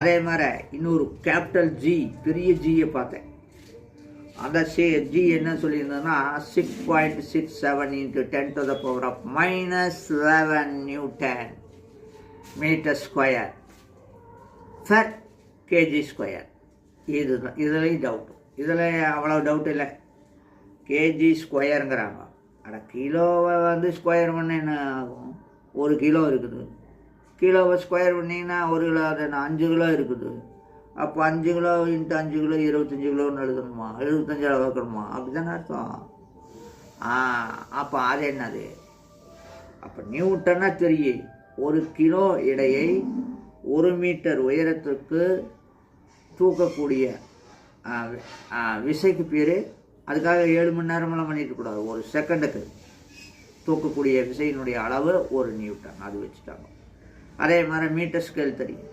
அதே மாதிரி இன்னொரு கேபிட்டல் ஜி, பெரிய ஜியை பார்த்தேன். அந்த ஜி என்ன சொல்லியிருந்ததுன்னா 6.67 into 10 to the power of -11 Newton meter square per kg square. இதுதான் இதுலேயும் டவுட். இதில் அவ்வளோ டவுட் இல்லை. கேஜி ஸ்கொயருங்கிறாங்க. கிலோவை ஸ்கொயர் பண்ண என்ன ஆகும்? 1 கிலோ இருக்குது. கிலோவை ஸ்கொயர் பண்ணிங்கன்னா 1 கிலோ, அது 5 கிலோ இருக்குது. அப்போ 5 கிலோ இன்ட்டு 5 கிலோ 25 கிலோன்னு எழுதணுமா? 75 வைக்கணுமா? அப்படி தானே அர்த்தம். அப்போ அது என்னது? அப்போ நியூட்டன்னா தெரியும். 1 கிலோ எடையை 1 மீட்டர் உயரத்துக்கு தூக்கக்கூடிய விசைக்கு பேர். அதுக்காக 7 மணி நேரமெல்லாம் பண்ணிட்டுக்கூடாது. 1 செகண்டுக்கு தூக்கக்கூடிய விசையினுடைய அளவு 1 நியூட்டன். அது வச்சுட்டாங்க. அதே மாதிரி மீட்டர் ஸ்கேல் தெரியும்.